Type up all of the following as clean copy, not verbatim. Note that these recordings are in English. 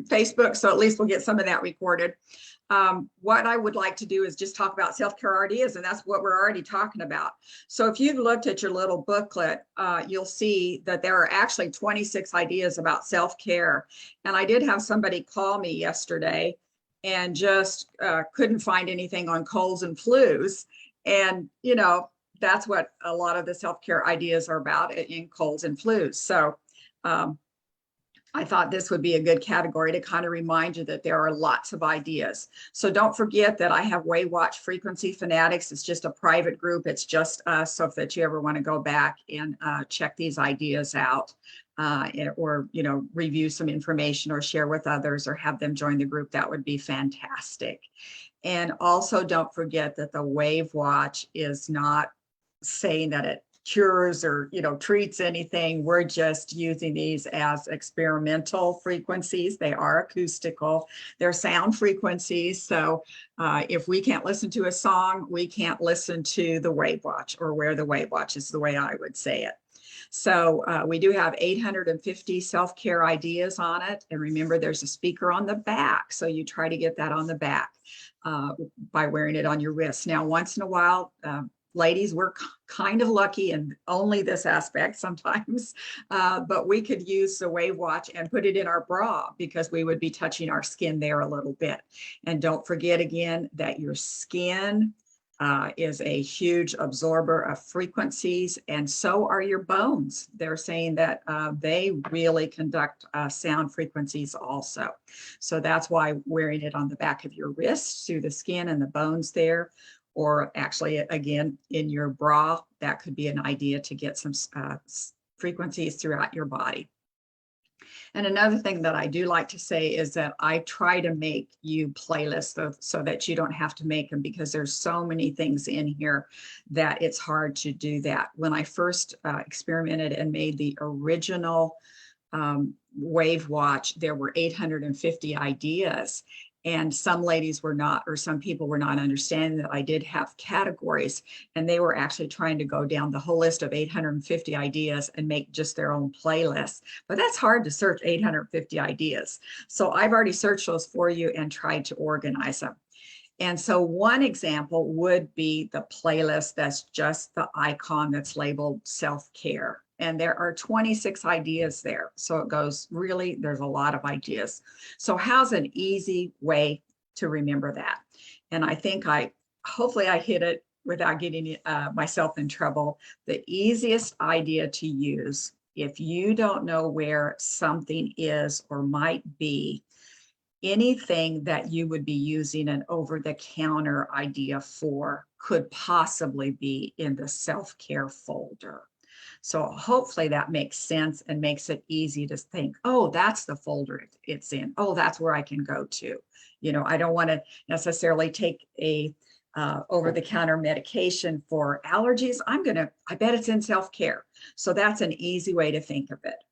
Facebook, so at least we'll get some of that recorded. What I would like to do is just talk about self-care ideas, and that's what we're already talking about. So if you've looked at your little booklet, you'll see that there are actually 26 ideas about self-care. And I did have somebody call me yesterday and just couldn't find anything on colds and flus. And, you know, that's what a lot of the self-care ideas are about in colds and flus. So I thought this would be a good category to kind of remind you that there are lots of ideas. So don't forget that I have WAVwatch Frequency Fanatics. It's just a private group. It's just us. So if you ever want to go back and check these ideas out or, you know, review some information or share with others or have them join the group, that would be fantastic. And also don't forget that the WAVwatch is not saying that it cures or, you know, treats anything. We're just using these as experimental frequencies. They are acoustical, they're sound frequencies. So if we can't listen to a song, we can't listen to the WAVwatch or wear the WAVwatch is the way I would say it. So we do have 850 self-care ideas on it. And remember, there's a speaker on the back. So you try to get that on the back by wearing it on your wrist. Now, once in a while, ladies, we're kind of lucky in only this aspect sometimes, but we could use the WAVwatch and put it in our bra because we would be touching our skin there a little bit. And don't forget again that your skin is a huge absorber of frequencies, and so are your bones. They're saying that they really conduct sound frequencies also. So that's why wearing it on the back of your wrist through the skin and the bones there, or actually, again, in your bra, that could be an idea to get some frequencies throughout your body. And another thing that I do like to say is that I try to make you playlists so that you don't have to make them because there's so many things in here that it's hard to do that. When I first experimented and made the original WAVwatch, there were 850 ideas. And some ladies were not, or some people were not understanding that I did have categories, and they were actually trying to go down the whole list of 850 ideas and make just their own playlist. But that's hard to search 850 ideas. So I've already searched those for you and tried to organize them. And so one example would be the playlist that's just the icon that's labeled self-care. And there are 26 ideas there. So it goes really, there's a lot of ideas. So how's an easy way to remember that? And I think hopefully I hit it without getting myself in trouble. The easiest idea to use, if you don't know where something is or might be, anything that you would be using an over-the-counter idea for could possibly be in the self-care folder. So hopefully that makes sense and makes it easy to think, oh, that's the folder it's in. Oh, that's where I can go to. You know, I don't want to necessarily take a over-the-counter medication for allergies. I bet it's in self-care. So that's an easy way to think of it.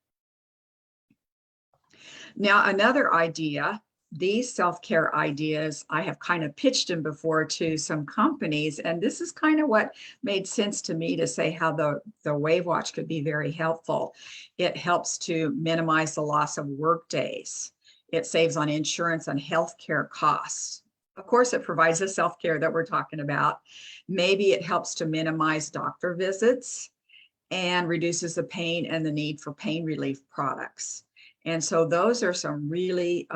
Now, another idea, these self-care ideas, I have kind of pitched them before to some companies, and this is kind of what made sense to me to say how the WAVwatch could be very helpful. It helps to minimize the loss of work days. It saves on insurance and healthcare costs. Of course, it provides the self-care that we're talking about. Maybe it helps to minimize doctor visits and reduces the pain and the need for pain relief products. And so those are some really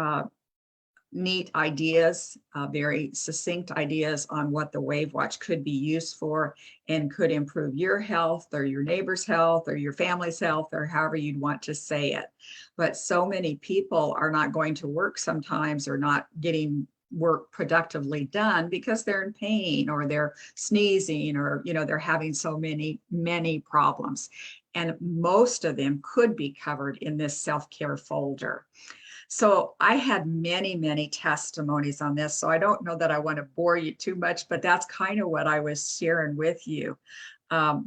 neat ideas, very succinct ideas on what the WAVwatch could be used for and could improve your health or your neighbor's health or your family's health or however you'd want to say it. But so many people are not going to work sometimes or not getting work productively done because they're in pain or they're sneezing or, you know, they're having so many problems. And most of them could be covered in this self-care folder. So I had many testimonies on this. So I don't know that I want to bore you too much, but that's kind of what I was sharing with you.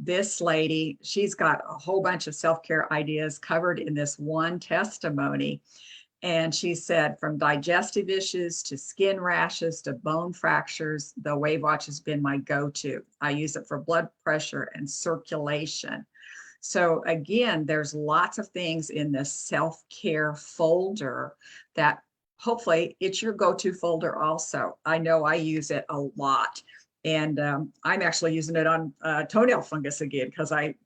This lady, she's got a whole bunch of self-care ideas covered in this one testimony. And she said, from digestive issues to skin rashes to bone fractures, the WAVwatch has been my go-to. I use it for blood pressure and circulation. So again, there's lots of things in this self-care folder that hopefully it's your go-to folder also. I know I use it a lot. And I'm actually using it on toenail fungus again because I,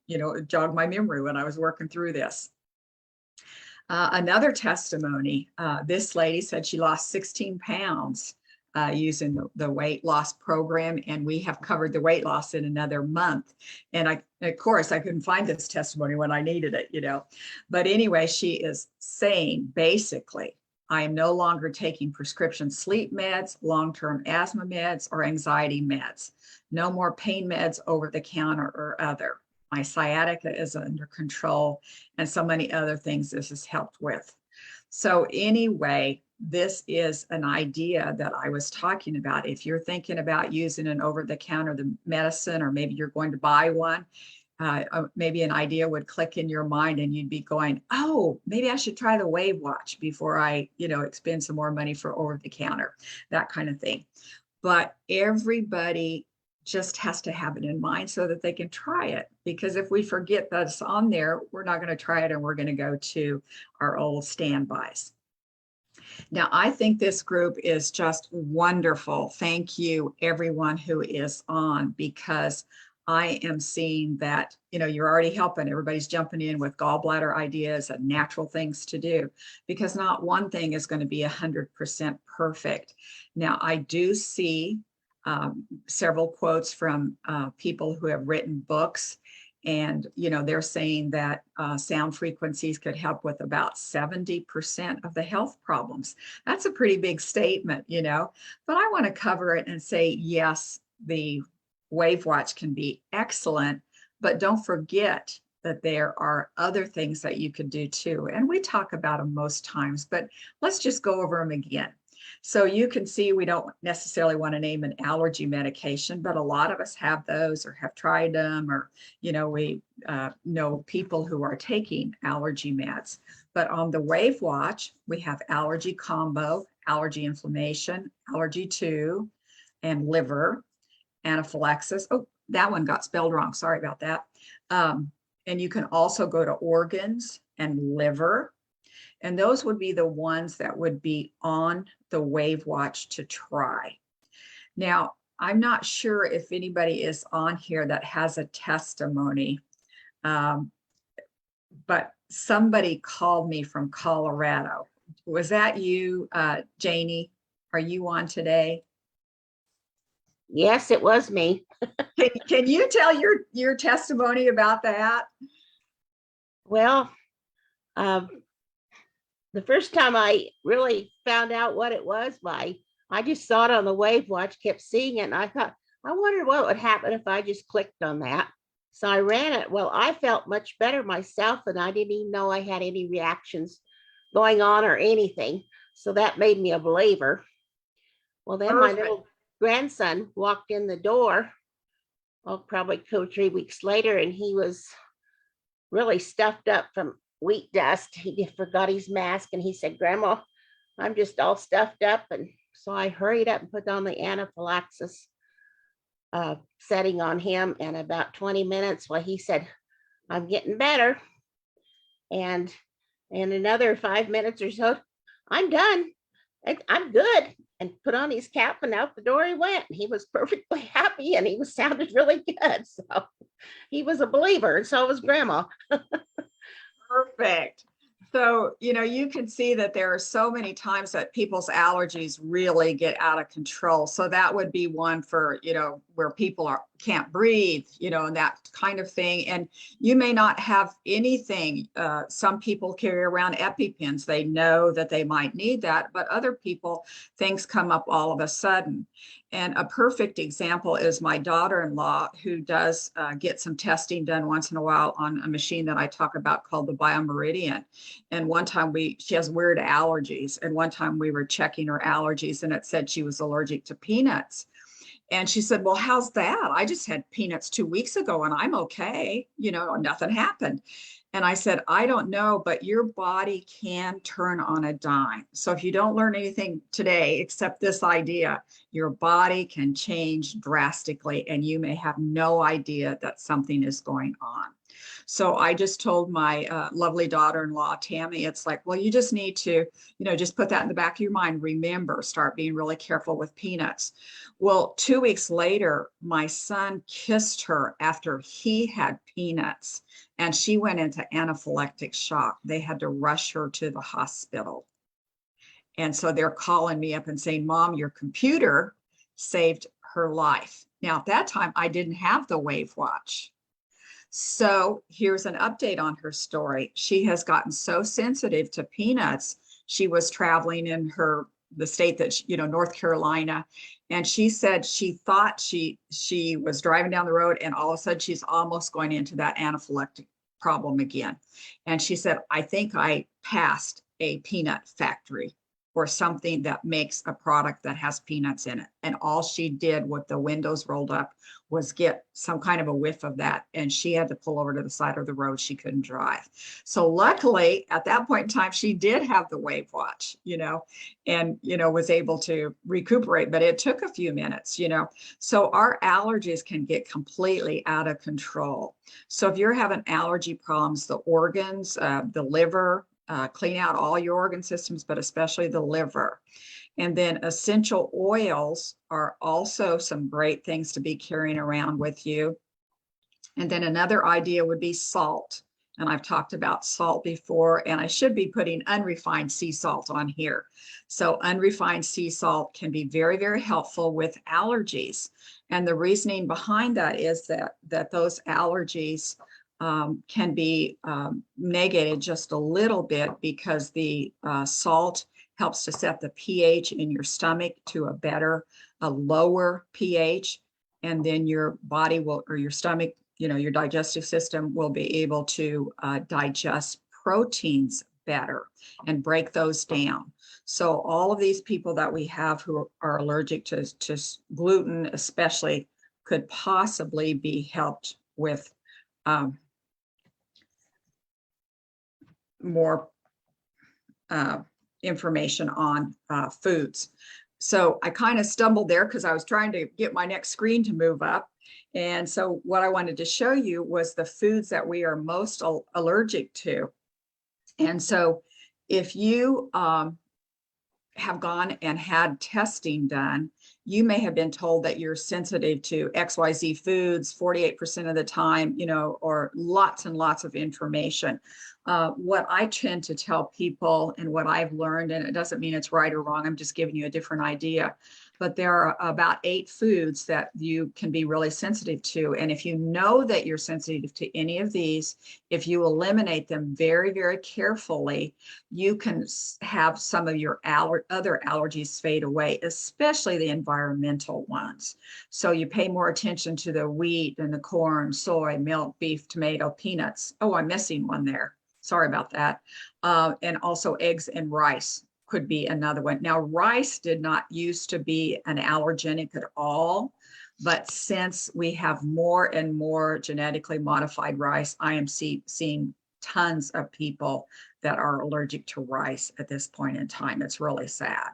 jogged my memory when I was working through this. Another testimony, this lady said she lost 16 pounds using the weight loss program, and we have covered the weight loss in another month. And of course, I couldn't find this testimony when I needed it, But anyway, she is saying basically, I am no longer taking prescription sleep meds, long-term asthma meds, or anxiety meds. No more pain meds over the counter or other. My sciatica is under control, and so many other things this has helped with. So anyway, this is an idea that I was talking about. If you're thinking about using an over-the-counter medicine, or maybe you're going to buy one, maybe an idea would click in your mind and you'd be going, oh, maybe I should try the WAVwatch before I, expend some more money for over-the-counter, that kind of thing. But everybody just has to have it in mind so that they can try it. Because if we forget that it's on there, we're not going to try it and we're going to go to our old standbys. Now, I think this group is just wonderful. Thank you, everyone who is on, because I am seeing that, you're already helping. Everybody's jumping in with gallbladder ideas and natural things to do, because not one thing is going to be 100% perfect. Now, I do see several quotes from people who have written books, and they're saying that sound frequencies could help with about 70% of the health problems. That's a pretty big statement, but I want to cover it and say, yes, the WAVwatch can be excellent, but don't forget that there are other things that you could do too. And we talk about them most times, but let's just go over them again. So you can see we don't necessarily want to name an allergy medication, but a lot of us have those or have tried them, or, we know people who are taking allergy meds. But on the WAVwatch, we have allergy combo, allergy inflammation, allergy 2, and liver, anaphylaxis. Oh, that one got spelled wrong. Sorry about that. And you can also go to organs and liver. And those would be the ones that would be on the WAVwatch to try. Now, I'm not sure if anybody is on here that has a testimony, but somebody called me from Colorado. Was that you, Janie? Are you on today? Yes, it was me. Can you tell your testimony about that? Well, the first time I really found out what it was I just saw it on the WAVwatch, kept seeing it, and I thought, I wondered what would happen if I just clicked on that. So I ran it. Well, I felt much better myself, and I didn't even know I had any reactions going on or anything. So that made me a believer. Well, then my little grandson walked in the door, probably 2 or 3 weeks later, and he was really stuffed up from wheat dust. He forgot his mask, and he said, Grandma, I'm just all stuffed up. And so I hurried up and put on the anaphylaxis setting on him. And about 20 minutes, well, he said, I'm getting better. And in another 5 minutes or so, I'm done. I'm good. And put on his cap, and out the door he went. He was perfectly happy, and he sounded really good. So he was a believer, and so was Grandma. Perfect. So, you can see that there are so many times that people's allergies really get out of control. So that would be one for, where people can't breathe, and that kind of thing. And you may not have anything. Some people carry around EpiPens. They know that they might need that, but other people, things come up all of a sudden. And a perfect example is my daughter-in-law, who does get some testing done once in a while on a machine that I talk about called the BioMeridian. And one time she has weird allergies. And one time we were checking her allergies, and it said she was allergic to peanuts. And she said, well, how's that? I just had peanuts 2 weeks ago and I'm okay. Nothing happened. And I said, I don't know, but your body can turn on a dime. So if you don't learn anything today, except this idea, your body can change drastically, and you may have no idea that something is going on. So I just told my lovely daughter-in-law, Tammy, it's like, well, you just need to, just put that in the back of your mind. Remember, start being really careful with peanuts. Well, 2 weeks later, my son kissed her after he had peanuts, and she went into anaphylactic shock. They had to rush her to the hospital. And so they're calling me up and saying, Mom, your computer saved her life. Now, at that time, I didn't have the WAVwatch. So here's an update on her story. She has gotten so sensitive to peanuts. She was traveling in the state that, North Carolina. And she said she thought she was driving down the road, and all of a sudden she's almost going into that anaphylactic problem again. And she said, I think I passed a peanut factory or something that makes a product that has peanuts in it. And all she did with the windows rolled up was get some kind of a whiff of that. And she had to pull over to the side of the road. She couldn't drive. So luckily at that point in time, she did have the WAVwatch, and, was able to recuperate, but it took a few minutes, So our allergies can get completely out of control. So if you're having allergy problems, the organs, the liver, clean out all your organ systems, but especially the liver. And then essential oils are also some great things to be carrying around with you. And then another idea would be salt. And I've talked about salt before, and I should be putting unrefined sea salt on here. So unrefined sea salt can be very, very helpful with allergies. And the reasoning behind that is that those allergies can be negated just a little bit because the salt helps to set the pH in your stomach to a lower pH, and then your body will, or your stomach, your digestive system will be able to digest proteins better and break those down. So all of these people that we have who are allergic to gluten especially could possibly be helped with more information on foods. So I kind of stumbled there because I was trying to get my next screen to move up. And so what I wanted to show you was the foods that we are most allergic to. And so if you have gone and had testing done, you may have been told that you're sensitive to XYZ foods 48% of the time, or lots and lots of information. What I tend to tell people and what I've learned, and it doesn't mean it's right or wrong, I'm just giving you a different idea, but there are about 8 foods that you can be really sensitive to. And if you know that you're sensitive to any of these, if you eliminate them very, very carefully, you can have some of your other allergies fade away, especially the environmental ones. So you pay more attention to the wheat and the corn, soy, milk, beef, tomato, peanuts. Oh, I'm missing one there. Sorry about that. And also eggs and rice could be another one. Now, rice did not used to be an allergenic at all, but since we have more and more genetically modified rice, I am seeing tons of people that are allergic to rice at this point in time. It's really sad.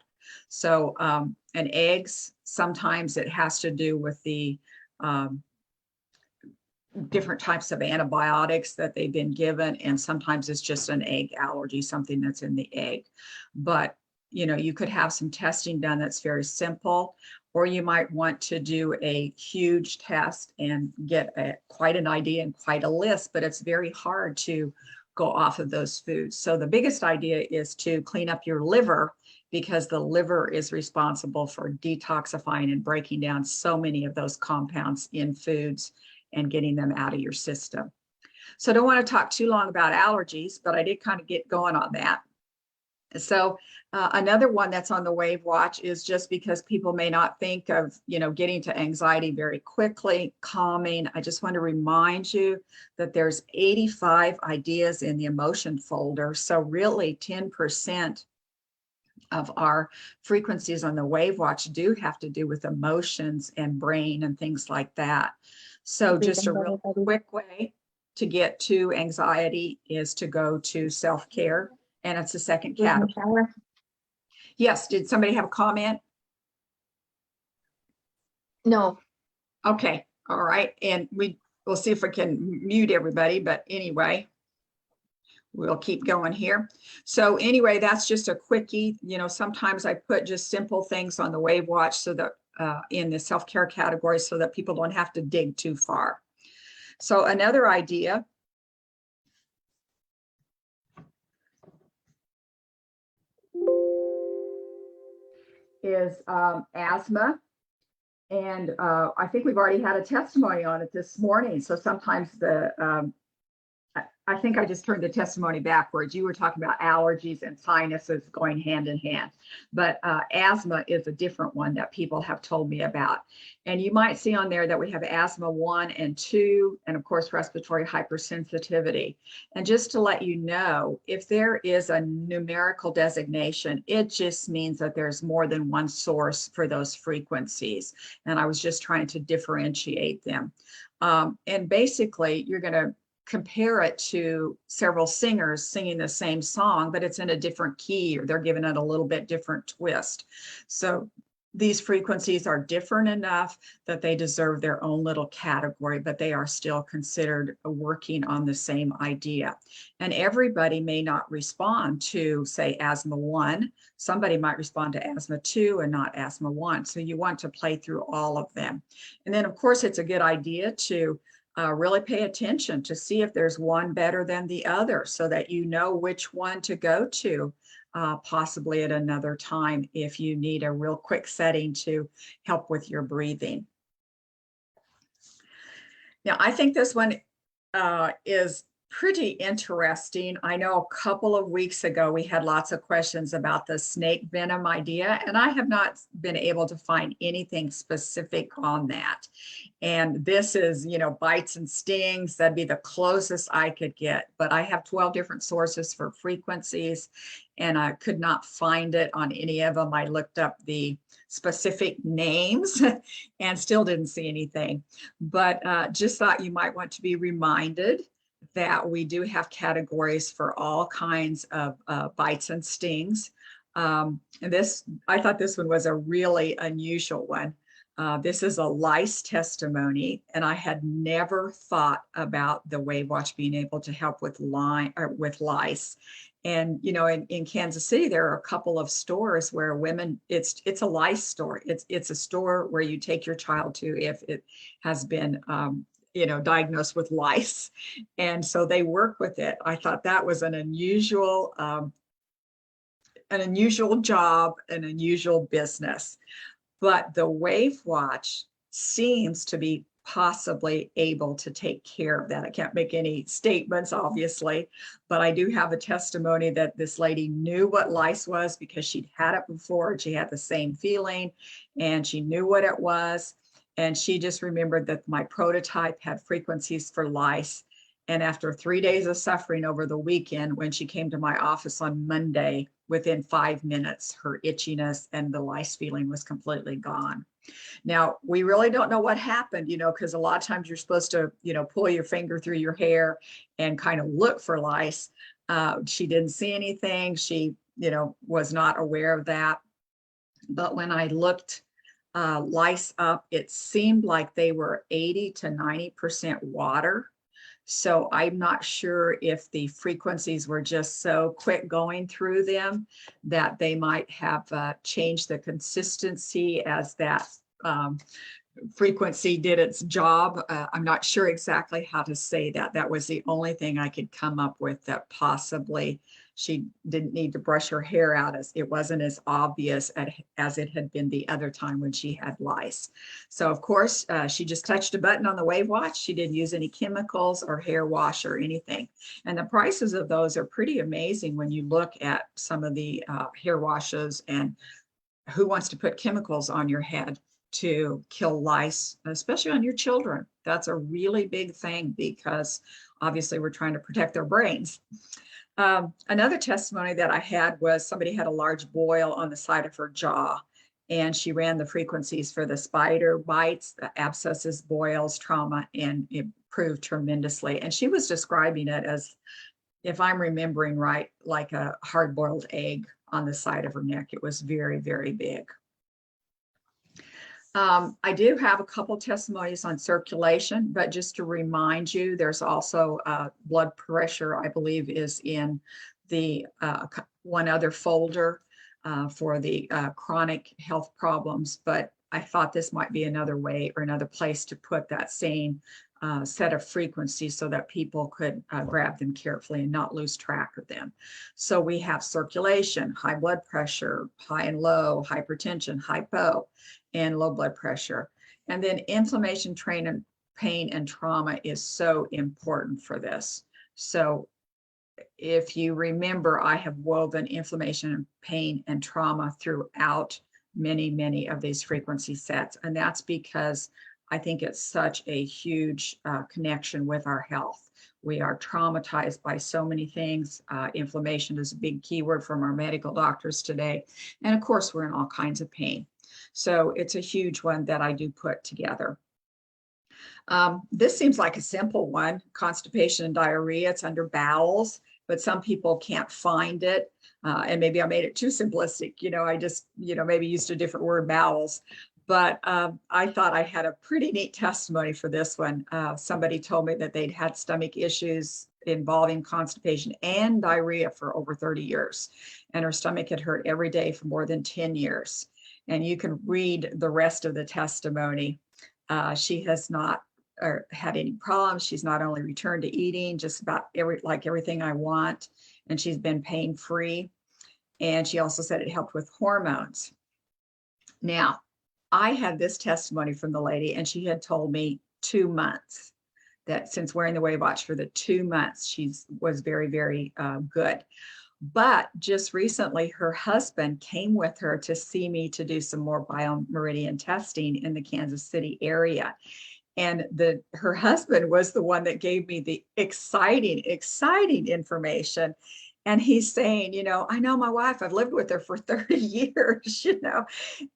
So, and eggs, sometimes it has to do with the different types of antibiotics that they've been given, and sometimes it's just an egg allergy, something that's in the egg. But you could have some testing done that's very simple, or you might want to do a huge test and get quite an idea and quite a list, but it's very hard to go off of those foods. So the biggest idea is to clean up your liver, because the liver is responsible for detoxifying and breaking down so many of those compounds in foods and getting them out of your system. So I don't want to talk too long about allergies, but I did kind of get going on that. So another one that's on the WAVwatch is, just because people may not think of, getting to anxiety very quickly, calming. I just want to remind you that there's 85 ideas in the emotion folder. So really 10% of our frequencies on the WAVwatch do have to do with emotions and brain and things like that. So just a real quick way to get to anxiety is to go to self-care, and it's the second category. Yes, did somebody have a comment? No. Okay, all right. And we we'll see if I can mute everybody, but anyway, we'll keep going here. So anyway, that's just a quickie. You know, sometimes I put just simple things on the WAVwatch so that in the self-care category so that people don't have to dig too far. So another idea is asthma. And I think we've already had a testimony on it this morning. So sometimes I think I just turned the testimony backwards. You were talking about allergies and sinuses going hand in hand, but asthma is a different one that people have told me about. And you might see on there that we have asthma 1 and 2, and of course, respiratory hypersensitivity. And just to let you know, if there is a numerical designation, it just means that there's more than one source for those frequencies. And I was just trying to differentiate them. And basically, you're going to compare it to several singers singing the same song, but it's in a different key, or they're giving it a little bit different twist. So these frequencies are different enough that they deserve their own little category, but they are still considered working on the same idea. And everybody may not respond to, say, asthma 1. Somebody might respond to asthma 2 and not asthma 1. So you want to play through all of them. And then, of course, it's a good idea to really pay attention to see if there's one better than the other so that you know which one to go to, possibly at another time if you need a real quick setting to help with your breathing. Now, I think this one is pretty interesting. I know a couple of weeks ago we had lots of questions about the snake venom idea, and I have not been able to find anything specific on that. And this is, you know, bites and stings. That'd be the closest I could get. But I have 12 different sources for frequencies, and I could not find it on any of them. I looked up the specific names and still didn't see anything. But just thought you might want to be reminded that we do have categories for all kinds of bites and stings. And this, I thought this one was a really unusual one. This is a lice testimony, and I had never thought about the WAVwatch being able to help with lice. And you know, in Kansas City, there are a couple of stores where women, it's a lice store. It's a store where you take your child to if it has been you know, diagnosed with lice. And so they work with it. I thought that was an unusual job, an unusual business. But the WAVwatch seems to be possibly able to take care of that. I can't make any statements, obviously, but I do have a testimony that this lady knew what lice was because she'd had it before. She had the same feeling and she knew what it was. And she just remembered that my prototype had frequencies for lice. And after 3 days of suffering over the weekend, when she came to my office on Monday, within 5 minutes, her itchiness and the lice feeling was completely gone. Now, we really don't know what happened, you know, because a lot of times you're supposed to, you know, pull your finger through your hair and kind of look for lice. She didn't see anything. She, you know, was not aware of that. But when I looked lice up, it seemed like they were 80 to 90% water. So I'm not sure if the frequencies were just so quick going through them that they might have changed the consistency as that frequency did its job. I'm not sure exactly how to say that. That was the only thing I could come up with, that possibly she didn't need to brush her hair out, as it wasn't as obvious as it had been the other time when she had lice. So of course, she just touched a button on the WAVwatch. She didn't use any chemicals or hair wash or anything. And the prices of those are pretty amazing when you look at some of the hair washes, and who wants to put chemicals on your head to kill lice, especially on your children. That's a really big thing because obviously we're trying to protect their brains. Another testimony that I had was somebody had a large boil on the side of her jaw, and she ran the frequencies for the spider bites, the abscesses, boils, trauma, and it improved tremendously. And she was describing it as, if I'm remembering right, like a hard-boiled egg on the side of her neck. It was very, very big. I do have a couple testimonies on circulation, but just to remind you, there's also blood pressure, I believe, is in the one other folder for the chronic health problems. But I thought this might be another way or another place to put that same set of frequencies so that people could grab them carefully and not lose track of them. So we have circulation, high blood pressure, high and low, hypertension, hypo, and low blood pressure. And then inflammation, pain, and trauma is so important for this. So if you remember, I have woven inflammation, pain, and trauma throughout many of these frequency sets. And that's because I think it's such a huge connection with our health. We are traumatized by so many things. Inflammation is a big keyword from our medical doctors today. And of course, we're in all kinds of pain. So it's a huge one that I do put together. This seems like a simple one, constipation and diarrhea. It's under bowels, but some people can't find it. And maybe I made it too simplistic. I just, maybe used a different word, bowels. But I thought I had a pretty neat testimony for this one. Somebody told me that they'd had stomach issues involving constipation and diarrhea for over 30 years. And her stomach had hurt every day for more than 10 years. And you can read the rest of the testimony. She has not had any problems. She's not only returned to eating just about everything I want, and she's been pain-free. And she also said it helped with hormones. Now, I had this testimony from the lady, and she had told me 2 months, that since wearing the WAVwatch for the 2 months, she was very good. But just recently, her husband came with her to see me to do some more biomeridian testing in the Kansas City area. And her husband was the one that gave me the exciting information. And he's saying, I know my wife, I've lived with her for 30 years,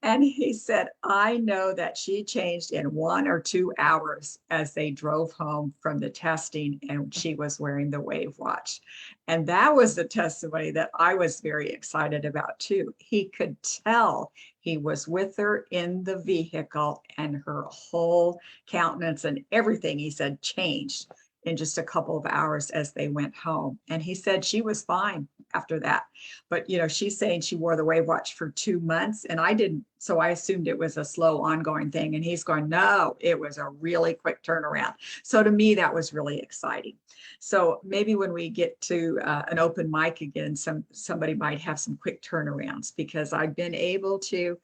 and he said, I know that she changed in 1 or 2 hours as they drove home from the testing, and she was wearing the WAVwatch. And that was the testimony that I was very excited about too. He could tell he was with her in the vehicle, and her whole countenance and everything, he said, changed in just a couple of hours as they went home. And he said she was fine after that. But, she's saying she wore the WAVwatch for 2 months, and I didn't. So I assumed it was a slow ongoing thing. And he's going, no, it was a really quick turnaround. So to me, that was really exciting. So maybe when we get to an open mic again, somebody might have some quick turnarounds, because I've been able to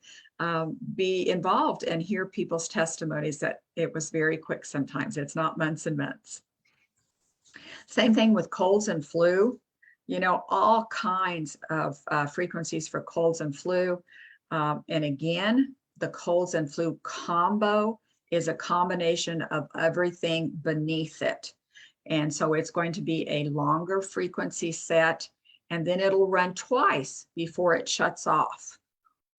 be involved and hear people's testimonies that it was very quick sometimes. It's not months and months. Same thing with colds and flu, all kinds of frequencies for colds and flu. And again, the colds and flu combo is a combination of everything beneath it. And so it's going to be a longer frequency set, and then it'll run twice before it shuts off.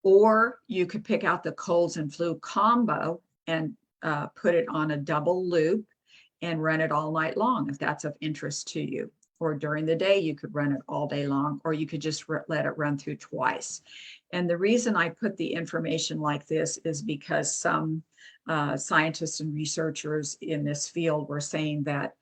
Or you could pick out the colds and flu combo and put it on a double loop and run it all night long if that's of interest to you. Or during the day, you could run it all day long, or you could just let it run through twice. And the reason I put the information like this is because some scientists and researchers in this field were saying that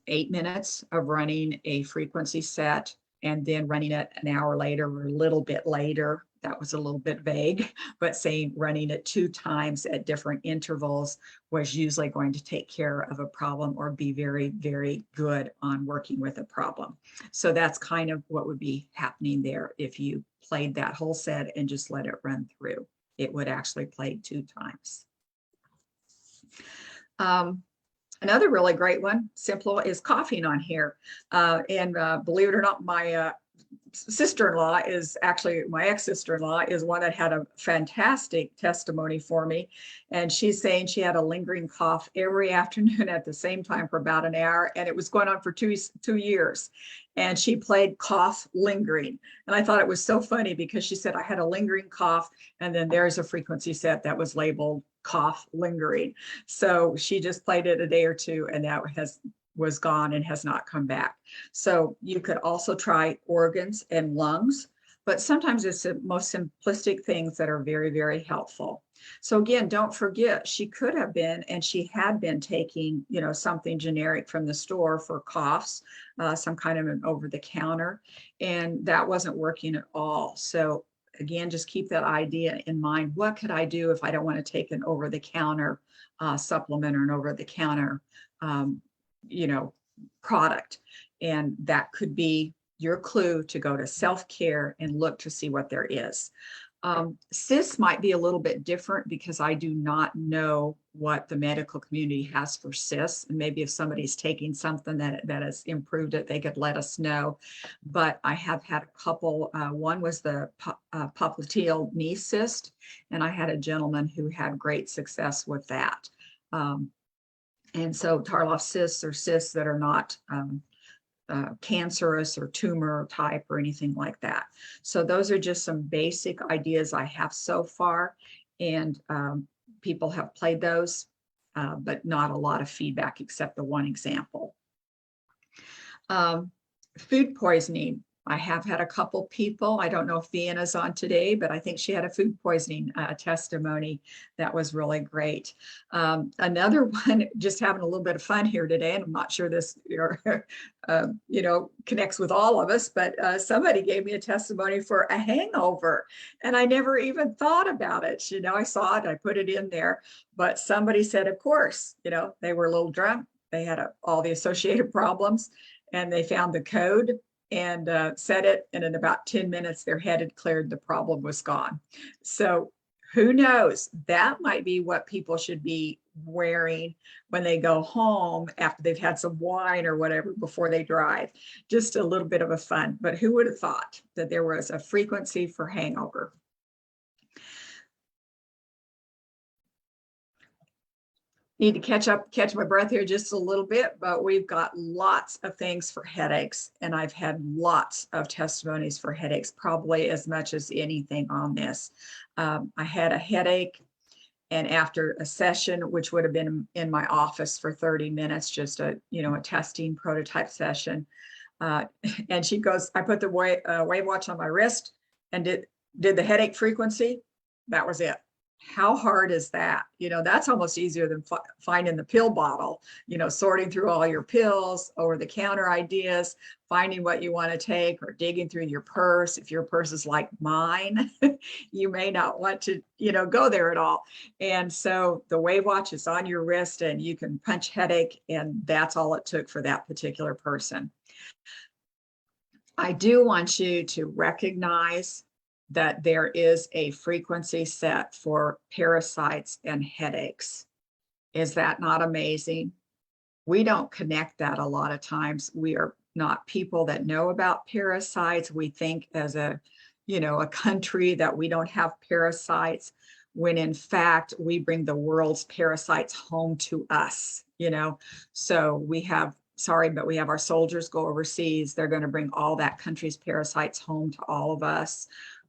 8 minutes of running a frequency set and then running it an hour later or a little bit later, that was a little bit vague, but saying running it 2 times at different intervals was usually going to take care of a problem or be very good on working with a problem. So that's kind of what would be happening there if you played that whole set and just let it run through. It would actually play 2 times. Another really great one, simple, is coughing on here. And believe it or not, my sister-in-law is actually, my ex-sister-in-law is one that had a fantastic testimony for me. And she's saying she had a lingering cough every afternoon at the same time for about an hour, and it was going on for two years. And she played cough lingering. And I thought it was so funny because she said, I had a lingering cough, and then there's a frequency set that was labeled cough lingering. So she just played it a day or two, and that was gone and has not come back. So you could also try organs and lungs. but sometimes it's the most simplistic things that are very, very helpful. So again, don't forget, she could have been, and she had been taking, something generic from the store for coughs, some kind of an over the counter, and that wasn't working at all. So again, just keep that idea in mind. What could I do if I don't want to take an over the counter supplement or an over the counter, product? And that could be your clue to go to self-care and look to see what there is. CIS might be a little bit different because I do not know what the medical community has for CIS. And maybe if somebody's taking something that has improved it, they could let us know. But I have had a couple. One was the popliteal knee cyst, and I had a gentleman who had great success with that. And so Tarloff cysts are cysts that are not cancerous or tumor type or anything like that. So those are just some basic ideas I have so far, and people have played those, but not a lot of feedback except the one example. Food poisoning. I have had a couple people, I don't know if Vienna's on today, but I think she had a food poisoning testimony that was really great. Another one, just having a little bit of fun here today, and I'm not sure this connects with all of us, but somebody gave me a testimony for a hangover, and I never even thought about it. I saw it, I put it in there, but somebody said, of course, they were a little drunk, they had all the associated problems, and they found the code and said it, and in about 10 minutes their head had cleared, the problem was gone. So who knows, that might be what people should be wearing when they go home after they've had some wine or whatever before they drive. Just a little bit of a fun, but who would have thought that there was a frequency for hangover? Need to catch my breath here just a little bit, but we've got lots of things for headaches, and I've had lots of testimonies for headaches, probably as much as anything on this. I had a headache, and after a session, which would have been in my office for 30 minutes, just a testing prototype session, and she goes, I put the WAVwatch on my wrist and did the headache frequency. That was it. How hard is that? That's almost easier than finding the pill bottle, sorting through all your pills, over the counter ideas, finding what you want to take, or digging through your purse. If your purse is like mine, you may not want to, go there at all. And so the WAVwatch is on your wrist, and you can punch headache, and that's all it took for that particular person. I do want you to recognize that there is a frequency set for parasites and headaches. Is that not amazing? We don't connect that a lot of times. We are not people that know about parasites. We think as a country that we don't have parasites, when in fact we bring the world's parasites home to us, So we have, but we have our soldiers go overseas. They're going to bring all that country's parasites home to all of us.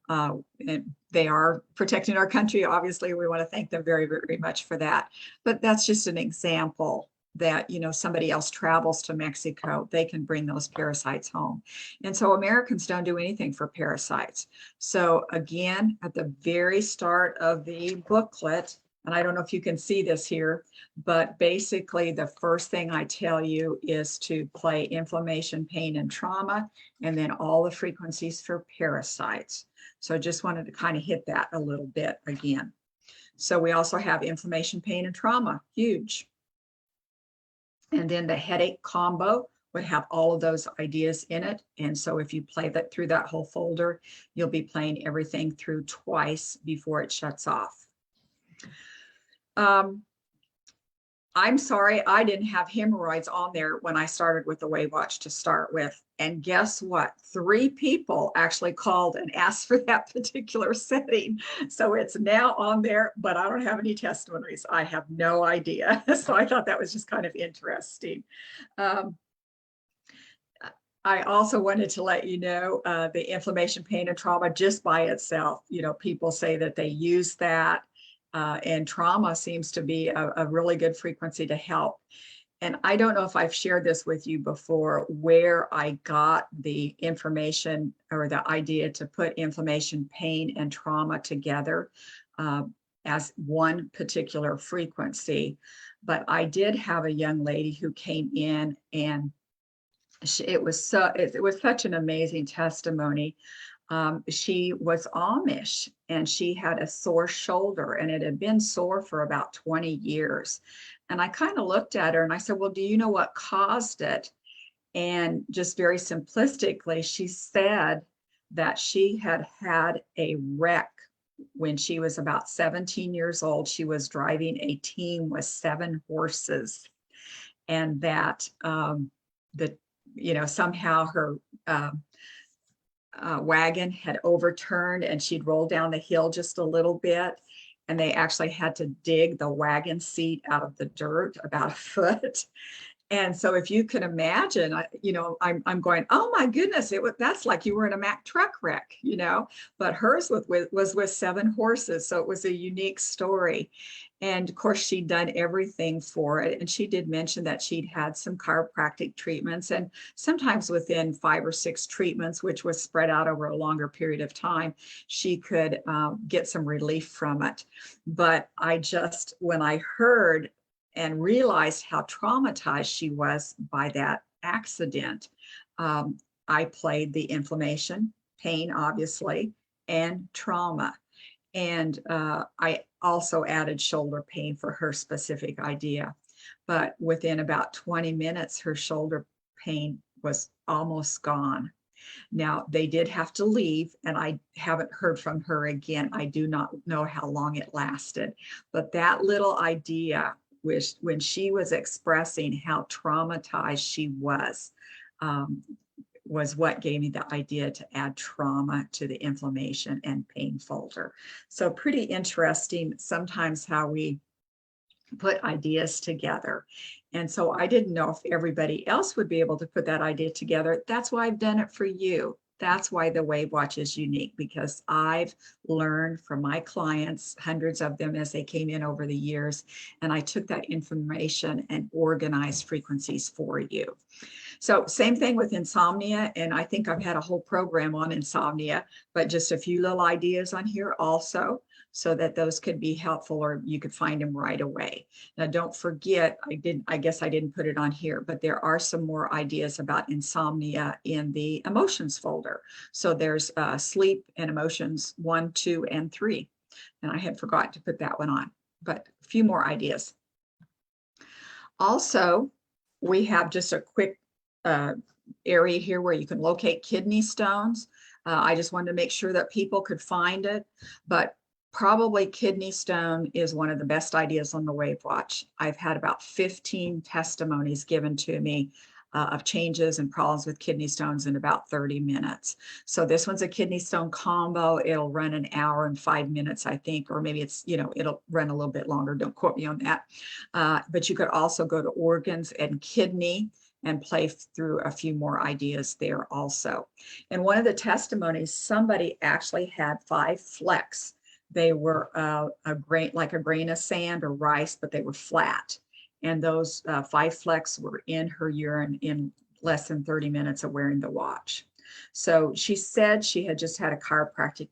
And they are protecting our country. Obviously, we want to thank them very, very much for that. But that's just an example that, somebody else travels to Mexico, they can bring those parasites home. And so Americans don't do anything for parasites. So again, at the very start of the booklet, and I don't know if you can see this here, but basically the first thing I tell you is to play inflammation, pain, and trauma, and then all the frequencies for parasites. So I just wanted to kind of hit that a little bit again. So we also have inflammation, pain, and trauma, huge. And then the headache combo would have all of those ideas in it. And so if you play that through that whole folder, you'll be playing everything through twice before it shuts off. I'm sorry, I didn't have hemorrhoids on there when I started with the WAVwatch to start with. And guess what? 3 people actually called and asked for that particular setting. So it's now on there, but I don't have any testimonies. I have no idea. So I thought that was just kind of interesting. I also wanted to let you know the inflammation, pain, and trauma just by itself. People say that they use that. And trauma seems to be a really good frequency to help. and I don't know if I've shared this with you before, where I got the information or the idea to put inflammation, pain, and trauma together uh, as one particular frequency. But I did have a young lady who came in, and it was such an amazing testimony. She was Amish, and she had a sore shoulder, and it had been sore for about 20 years. And I kind of looked at her and I said, well, do you know what caused it? And just very simplistically, she said that she had had a wreck when she was about 17 years old. She was driving a team with 7 horses, and that the somehow her wagon had overturned, and she'd rolled down the hill just a little bit, and they actually had to dig the wagon seat out of the dirt about a foot. And so if you can imagine, I'm going, oh my goodness, that's like you were in a Mack truck wreck, but hers was with 7 horses. So it was a unique story. And of course, she'd done everything for it. And she did mention that she'd had some chiropractic treatments, and sometimes within 5 or 6 treatments, which was spread out over a longer period of time, she could get some relief from it. But when I heard and realized how traumatized she was by that accident, I played the inflammation, pain, obviously, and trauma. And I also added shoulder pain for her specific idea. But within about 20 minutes, her shoulder pain was almost gone. Now, they did have to leave, and I haven't heard from her again. I do not know how long it lasted. But that little idea, which when she was expressing how traumatized she was what gave me the idea to add trauma to the inflammation and pain folder. So pretty interesting sometimes how we put ideas together. And so I didn't know if everybody else would be able to put that idea together. That's why I've done it for you. That's why the WAVwatch is unique, because I've learned from my clients, hundreds of them as they came in over the years, and I took that information and organized frequencies for you. So same thing with insomnia, and I think I've had a whole program on insomnia, but just a few little ideas on here also, so that those could be helpful, or you could find them right away. Now, don't forget, I guess I didn't put it on here, but there are some more ideas about insomnia in the emotions folder. So there's sleep and emotions 1, 2, and 3. And I had forgotten to put that one on, but a few more ideas. Also, we have just a quick area here where you can locate kidney stones. I just wanted to make sure that people could find it, but probably kidney stone is one of the best ideas on the WAVwatch. I've had about 15 testimonies given to me of changes and problems with kidney stones in about 30 minutes. So this one's a kidney stone combo. It'll run an hour and 5 minutes, I think, or maybe it's, it'll run a little bit longer. Don't quote me on that. But you could also go to organs and kidney and play through a few more ideas there also. And one of the testimonies, somebody actually had 5 flecks. They were like a grain of sand or rice, but they were flat. And those 5 flecks were in her urine in less than 30 minutes of wearing the watch. So she said she had just had a chiropractic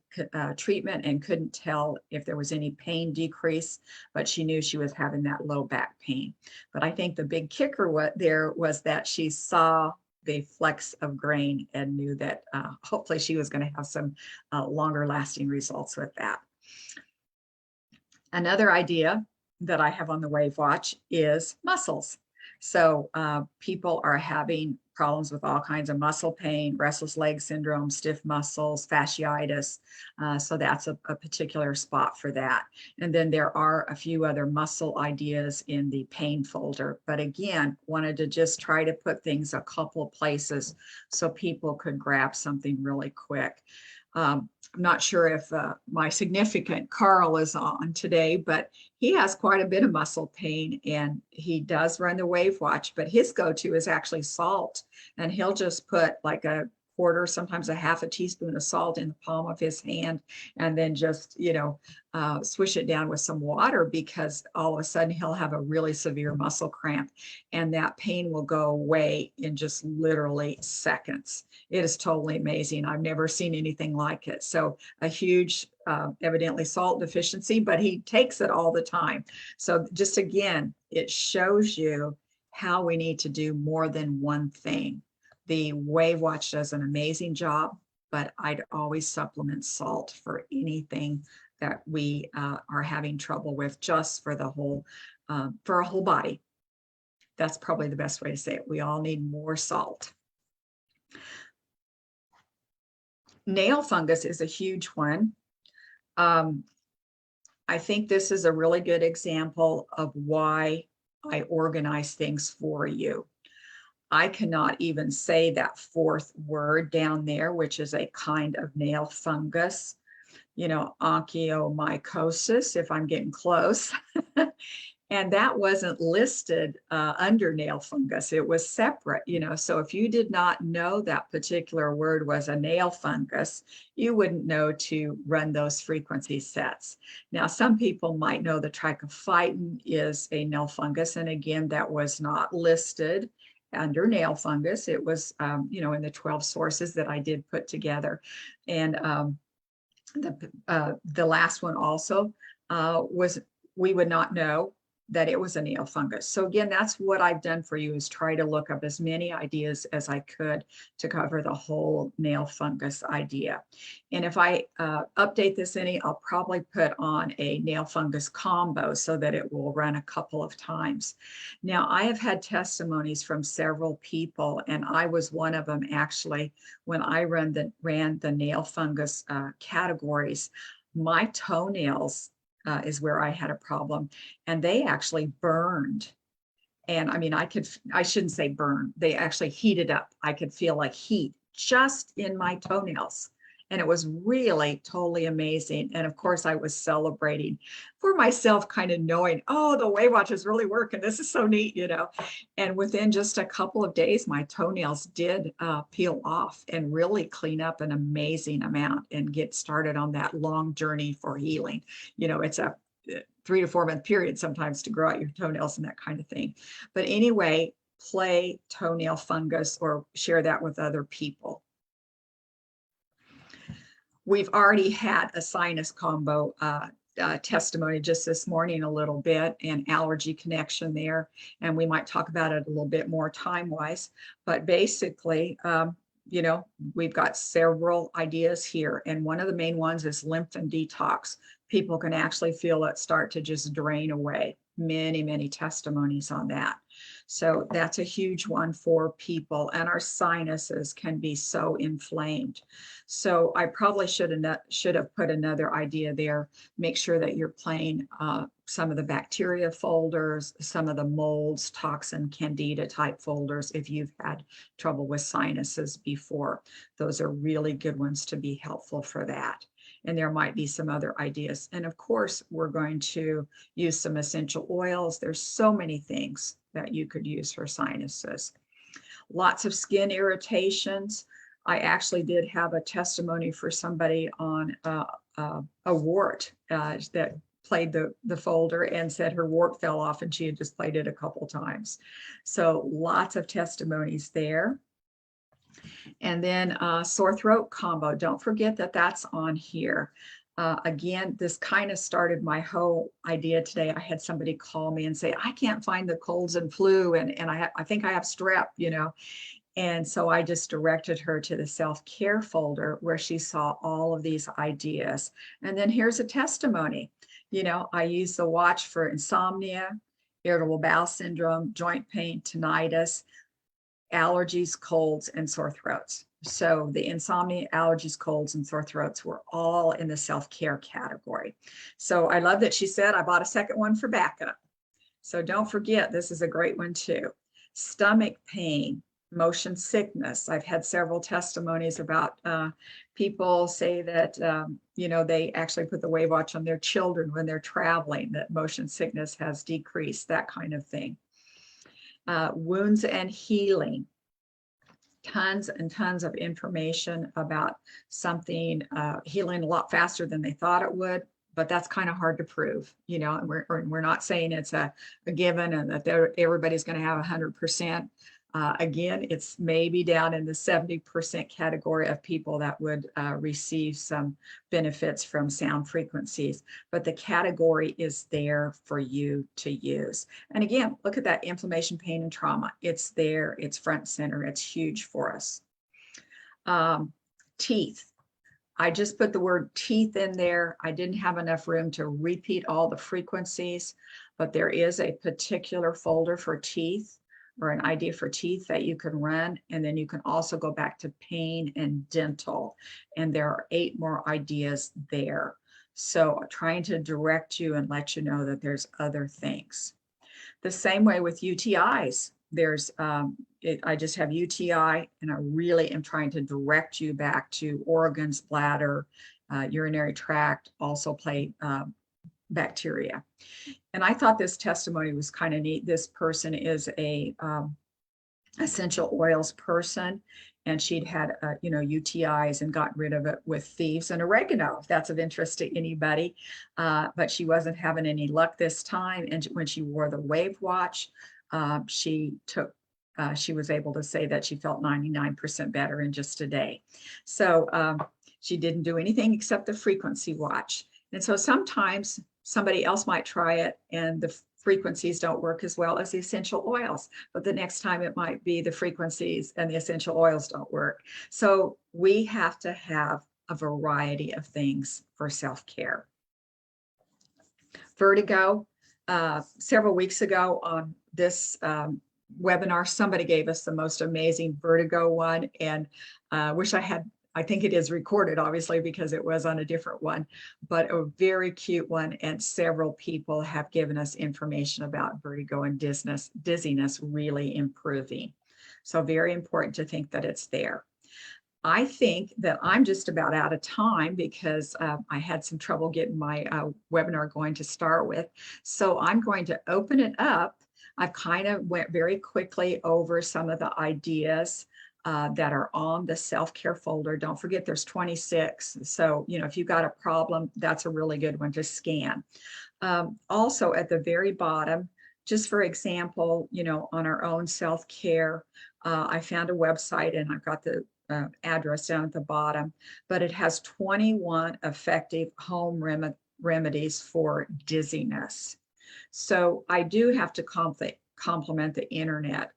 treatment and couldn't tell if there was any pain decrease, but she knew she was having that low back pain. But I think the big kicker was that she saw the flecks of grain and knew that hopefully she was going to have some longer lasting results with that. Another idea that I have on the WAVwatch is muscles. So people are having problems with all kinds of muscle pain, restless leg syndrome, stiff muscles, fasciitis. So that's a particular spot for that. And then there are a few other muscle ideas in the pain folder. But again, wanted to just try to put things a couple of places so people could grab something really quick. I'm not sure if my significant Carl is on today, but he has quite a bit of muscle pain, and he does run the WAVwatch, but his go-to is actually salt. And he'll just put like a quarter, sometimes a half a teaspoon of salt in the palm of his hand, and then just, swish it down with some water, because all of a sudden he'll have a really severe muscle cramp, and that pain will go away in just literally seconds. It is totally amazing. I've never seen anything like it. So a huge, evidently salt deficiency, but he takes it all the time. So just again, it shows you how we need to do more than one thing. The WAVwatch does an amazing job, but I'd always supplement salt for anything that we are having trouble with, just for the whole, for a whole body. That's probably the best way to say it. We all need more salt. Nail fungus is a huge one. I think this is a really good example of why I organize things for you. I cannot even say that fourth word down there, which is a kind of nail fungus, onychomycosis, if I'm getting close. And that wasn't listed under nail fungus. It was separate, So if you did not know that particular word was a nail fungus, you wouldn't know to run those frequency sets. Now, some people might know the trichophyton is a nail fungus. And again, that was not listed under nail fungus. It was, in the 12 sources that I did put together. And the last one also was, we would not know that it was a nail fungus. So again, that's what I've done for you, is try to look up as many ideas as I could to cover the whole nail fungus idea. And if I update this any, I'll probably put on a nail fungus combo so that it will run a couple of times. Now, I have had testimonies from several people, and I was one of them actually, when I ran the nail fungus categories. My toenails is where I had a problem, and they actually burned. And I mean, I shouldn't say burn, they actually heated up. I could feel like heat just in my toenails. And it was really totally amazing. And of course, I was celebrating for myself, kind of knowing, oh, the WAVwatch is really working. This is so neat, And within just a couple of days, my toenails did peel off and really clean up an amazing amount and get started on that long journey for healing. It's a 3 to 4 month period sometimes to grow out your toenails and that kind of thing. But anyway, play toenail fungus or share that with other people. We've already had a sinus combo testimony just this morning a little bit, and allergy connection there. And we might talk about it a little bit more time-wise. But basically, we've got several ideas here. And one of the main ones is lymph and detox. People can actually feel it start to just drain away. Many, many testimonies on that. So that's a huge one for people, and our sinuses can be so inflamed. So I probably should have put another idea there. Make sure that you're playing some of the bacteria folders, some of the molds, toxin, candida type folders if you've had trouble with sinuses before. Those are really good ones to be helpful for that. And there might be some other ideas. And of course, we're going to use some essential oils. There's so many things that you could use for sinuses. Lots of skin irritations. I actually did have a testimony for somebody on a wart that played the folder and said her wart fell off and she had just played it a couple times. So lots of testimonies there. And then sore throat combo. Don't forget that that's on here. Again, this kind of started my whole idea today. I had somebody call me and say, I can't find the colds and flu, and I think I have strep, And so I just directed her to the self-care folder where she saw all of these ideas. And then here's a testimony. I use the watch for insomnia, irritable bowel syndrome, joint pain, tinnitus, allergies, colds, and sore throats. So the insomnia, allergies, colds, and sore throats were all in the self-care category. So I love that she said, I bought a second one for backup. So don't forget, this is a great one too. Stomach pain, motion sickness. I've had several testimonies about people say that, they actually put the WAVwatch on their children when they're traveling, that motion sickness has decreased, that kind of thing. Wounds and healing. tons and tons of information about something healing a lot faster than they thought it would, but that's kind of hard to prove, you know, and we're not saying it's a given and that everybody's going to have 100%. Again, it's maybe down in the 70% category of people that would receive some benefits from sound frequencies, but the category is there for you to use. And again, look at that inflammation, pain, and trauma. It's there, it's front and center, it's huge for us. Teeth. I just put the word teeth in there. I didn't have enough room to repeat all the frequencies, but there is a particular folder for teeth, or an idea for teeth that you can run. And then you can also go back to pain and dental. And there are 8 more ideas there. So trying to direct you and let you know that there's other things. The same way with UTIs. There's, I just have UTI, and I really am trying to direct you back to organs, bladder, urinary tract, also play bacteria. And I thought this testimony was kind of neat. This person is a essential oils person, and she'd had you know, UTIs and got rid of it with thieves and oregano, if that's of interest to anybody. But she wasn't having any luck this time, and when she wore the WAVwatch, she was able to say that she felt 99% better in just a day. So she didn't do anything except the frequency watch. And so sometimes somebody else might try it and the frequencies don't work as well as the essential oils, but the next time it might be the frequencies and the essential oils don't work. So we have to have a variety of things for self-care. Vertigo. Several weeks ago on this webinar, somebody gave us the most amazing vertigo one, and wish I think it is recorded, obviously, because it was on a different one, but a very cute one. And several people have given us information about vertigo and dizziness really improving. So very important to think that it's there. I think that I'm just about out of time because I had some trouble getting my webinar going to start with. So I'm going to open it up. I've kind of went very quickly over some of the ideas that are on the self-care folder. Don't forget there's 26. So, you know, if you've got a problem, that's a really good one to scan. Also at the very bottom, just for example, you know, on our own self-care, I found a website and I've got the address down at the bottom, but it has 21 effective home remedies for dizziness. So I do have to compliment the internet.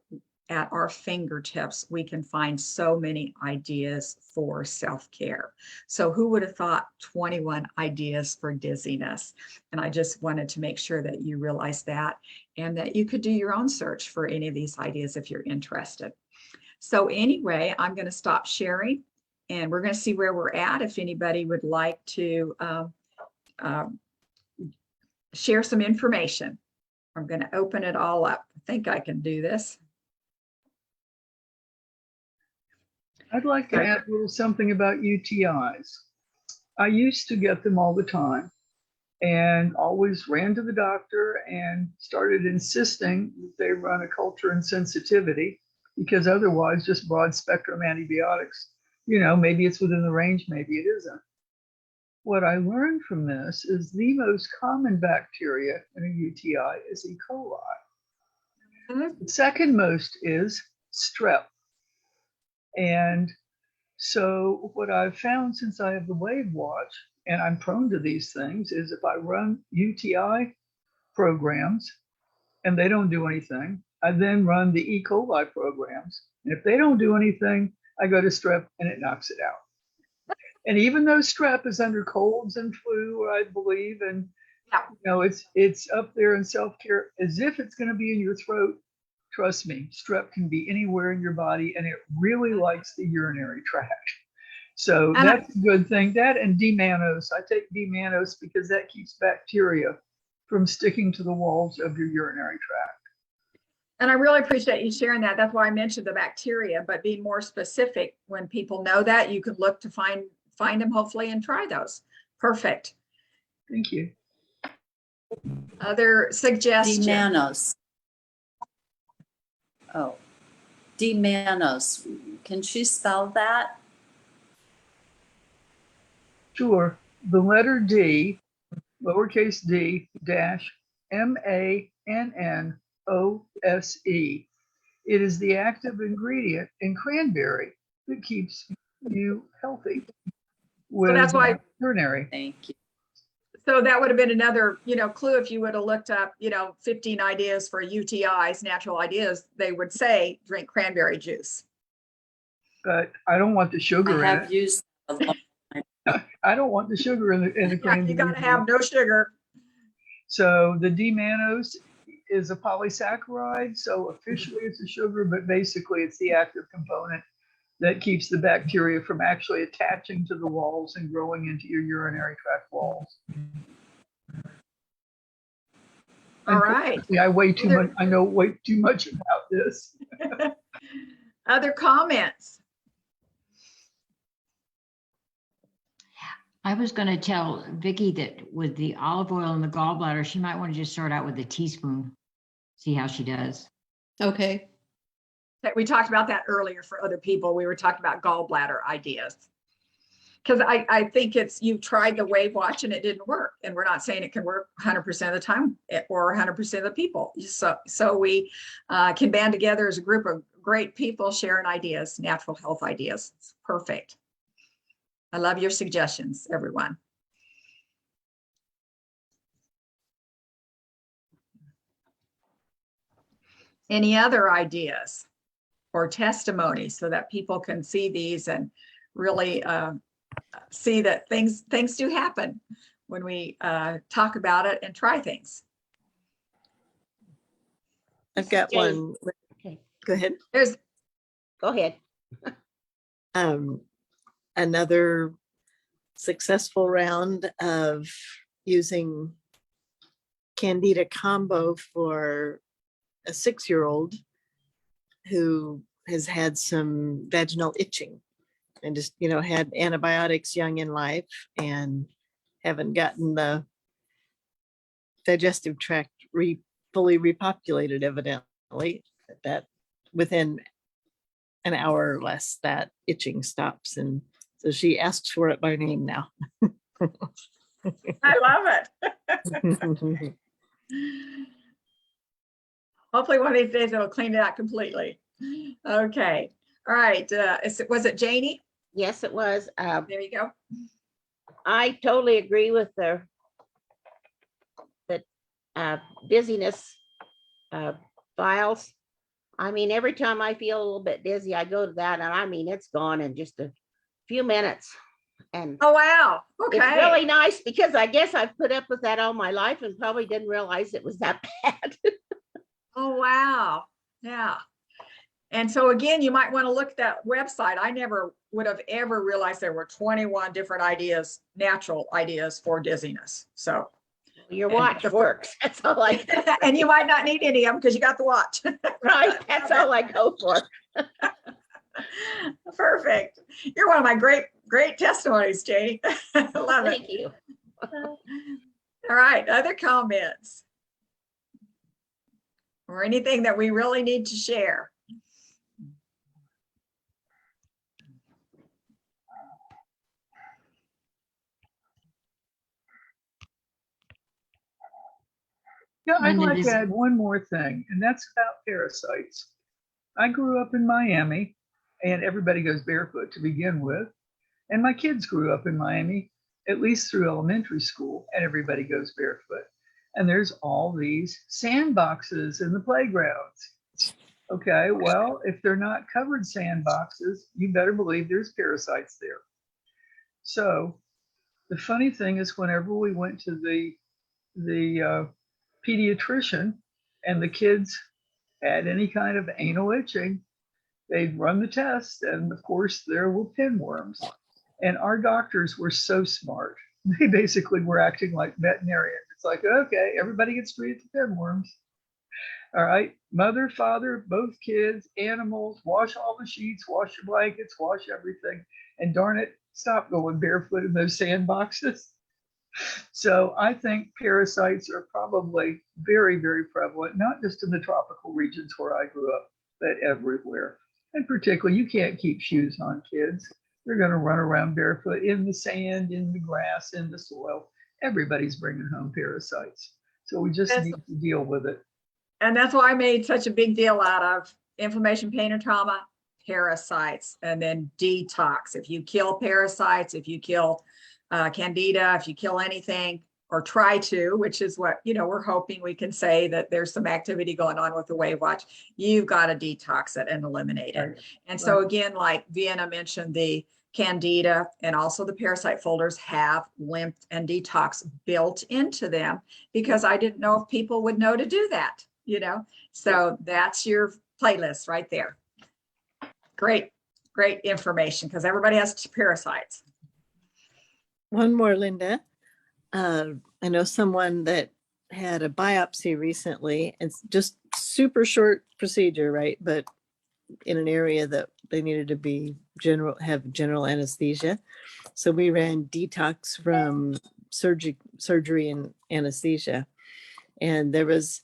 At our fingertips, we can find so many ideas for self-care. So who would have thought 21 ideas for dizziness? And I just wanted to make sure that you realize that, and that you could do your own search for any of these ideas if you're interested. So anyway, I'm going to stop sharing and we're going to see where we're at. If anybody would like to share some information, I'm going to open it all up. I think I can do this. I'd like to add a little something about UTIs. I used to get them all the time and always ran to the doctor and started insisting that they run a culture and sensitivity, because otherwise just broad spectrum antibiotics, you know, maybe it's within the range, maybe it isn't. What I learned from this is the most common bacteria in a UTI is E. coli. The second most is strep. And so what I've found since I have the WAVwatch, and I'm prone to these things, is if I run UTI programs and they don't do anything, I then run the E. coli programs. And if they don't do anything, I go to strep and it knocks it out. And even though strep is under colds and flu, I believe, and you know, it's up there in self-care as if it's going to be in your throat. Trust me, strep can be anywhere in your body, and it really likes the urinary tract. So that's a good thing. That and D-mannose. I take D-mannose because that keeps bacteria from sticking to the walls of your urinary tract. And I really appreciate you sharing that. That's why I mentioned the bacteria, but being more specific, when people know that, you could look to find them hopefully and try those. Perfect. Thank you. Other suggestions? D-mannose. Oh, D-mannose. Can she spell that? Sure. The letter D, lowercase d, dash M-A-N-N-O-S-E. It is the active ingredient in cranberry that keeps you healthy with that's why, urinary. Thank you. so that would have been another, clue if you would have looked up, 15 ideas for UTIs, natural ideas, they would say drink cranberry juice. But I don't want the I sugar in have it. used a long time. I don't want the sugar in the Yeah, cranberry. you gotta have no sugar. So the D-mannose is a polysaccharide. So officially it's a sugar, but basically it's the active component that keeps the bacteria from actually attaching to the walls and growing into your urinary tract walls. All right. I way too much. I know way too much about this. Other comments? I was going to tell Vicky that with the olive oil and the gallbladder, she might want to just start out with a teaspoon, see how she does. Okay. We talked about that earlier for other people. We were talking about gallbladder ideas. Because I think you've tried the WAVwatch and it didn't work. And we're not saying it can work 100% of the time or 100% of the people. So we can band together as a group of great people sharing ideas, natural health ideas. It's perfect. I love your suggestions, everyone. Any other ideas or testimonies so that people can see these and really see that things do happen when we talk about it and try things. I've got one. Okay. Go ahead. Go ahead. Another successful round of using Candida combo for a 6-year-old who has had some vaginal itching and just, had antibiotics young in life and haven't gotten the digestive tract fully repopulated, evidently. That within an hour or less, that itching stops. And so she asks for it by name now. I love it. Hopefully one of these days it'll clean it out completely. Okay. All right. Was it Janie? Yes, it was. There you go. I totally agree with the dizziness files. I mean, every time I feel a little bit dizzy, I go to that, and I mean, it's gone in just a few minutes. And oh, wow. Okay. it's really nice because I guess I've put up with that all my life and probably didn't realize it was that bad. Oh, wow. Yeah. And so again, you might want to look at that website. I never would have ever realized there were 21 different ideas, natural ideas for dizziness. So your watch works. That's all I and you might not need any of them because you got the watch. Right. That's all I go for. Perfect. You're one of my great testimonies, Janie. Love it. Thank you. All right. Other comments or anything that we really need to share? Yeah, I'd like to add one more thing, and that's about parasites. I grew up in Miami, and everybody goes barefoot to begin with. And my kids grew up in Miami, at least through elementary school, and everybody goes barefoot. And there's all these sandboxes in the playgrounds. Okay, well, if they're not covered sandboxes, you better believe there's parasites there. So the funny thing is, whenever we went to the pediatrician and the kids had any kind of anal itching, they'd run the test, and of course there were pinworms. And our doctors were so smart. They basically were acting like veterinarians. It's like, okay, everybody gets treated for pinworms. All right, mother, father, both kids, animals, wash all the sheets, wash your blankets, wash everything. And darn it, stop going barefoot in those sandboxes. So I think parasites are probably very, very prevalent, not just in the tropical regions where I grew up, but everywhere. And particularly, you can't keep shoes on kids. They're going to run around barefoot in the sand, in the grass, in the soil. Everybody's bringing home parasites. So we just That's- need to deal with it. And that's why I made such a big deal out of inflammation, pain, and trauma, parasites, and then detox. If you kill parasites, if you kill candida, if you kill anything, or try to, which is what, we're hoping we can say that there's some activity going on with the WAVwatch, you've got to detox it and eliminate it. Right. And so again, like Vienna mentioned, the candida and also the parasite folders have lymph and detox built into them, because I didn't know if people would know to do that, so that's your playlist right there. Great information, because everybody has parasites. One more, Linda. I know someone that had a biopsy recently. It's just super short procedure, right? But in an area that they needed to have general anesthesia. So we ran detox from surgery and anesthesia. And there was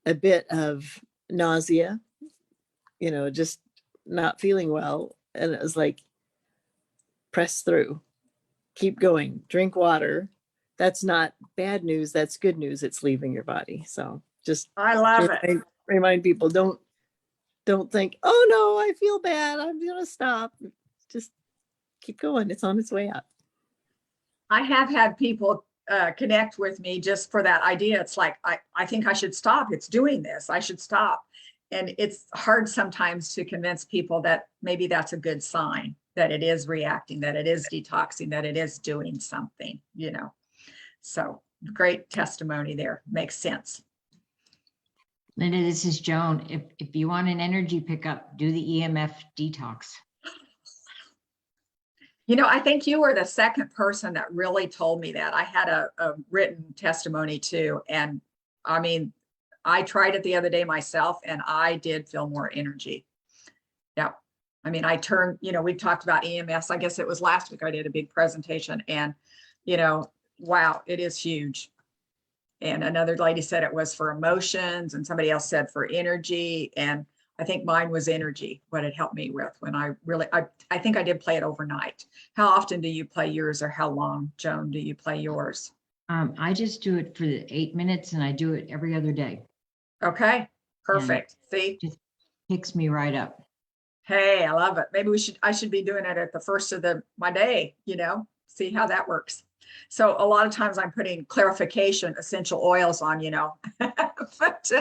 a bit of nausea, just not feeling well. And it was like, press through, keep going, drink water. That's not bad news. That's good news. It's leaving your body. So just I love it. remind people, don't think, oh no, I feel bad, I'm going to stop. Just keep going. It's on its way out. I have had people connect with me just for that idea. It's like, I think I should stop. It's doing this. I should stop. And it's hard sometimes to convince people that maybe that's a good sign, that it is reacting, that it is detoxing, that it is doing something, So great testimony there. Makes sense. Linda, this is Joan. If you want an energy pickup, do the EMF detox. I think you were the second person that really told me that. I had a written testimony too. And I mean, I tried it the other day myself, and I did feel more energy. Yeah. I mean, I turned, we talked about EMS. I guess it was last week I did a big presentation, and, wow, it is huge. And another lady said it was for emotions, and somebody else said for energy. And I think mine was energy, what it helped me with when I think I did play it overnight. How often do you play yours, or how long, Joan, do you play yours? I just do it for the 8 minutes, and I do it every other day. Okay, perfect. See, Just picks me right up. hey, I love it. Maybe I should be doing it at the first of my day, see how that works. So a lot of times I'm putting clarification essential oils on, but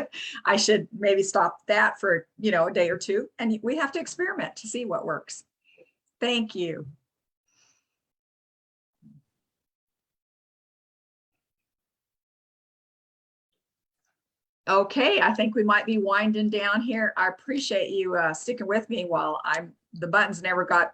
I should maybe stop that for, a day or two. And we have to experiment to see what works. Thank you. Okay, I think we might be winding down here. I appreciate you sticking with me while the buttons never got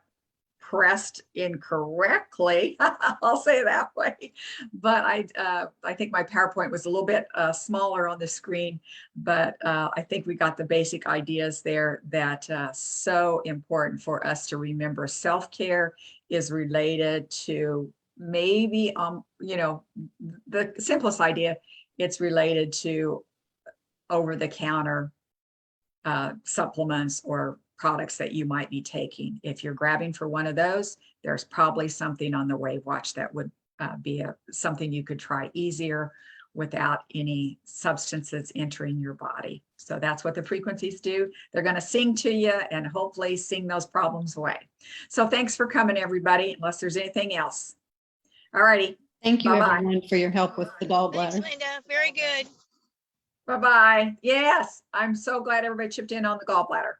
pressed incorrectly. I'll say it that way. But I think my PowerPoint was a little bit smaller on the screen, but I think we got the basic ideas there that so important for us to remember. Self-care is related to maybe, the simplest idea, it's related to over-the-counter supplements or products that you might be taking. If you're grabbing for one of those, there's probably something on the WAVwatch that would be something you could try easier without any substances entering your body. So that's what the frequencies do. They're going to sing to you and hopefully sing those problems away. So thanks for coming, everybody, unless there's anything else. All righty. Thank you, Bye-bye. everyone, for your help with the gallbladder. Thanks, Linda. Very good. Bye-bye. Yes, I'm so glad everybody chipped in on the gallbladder.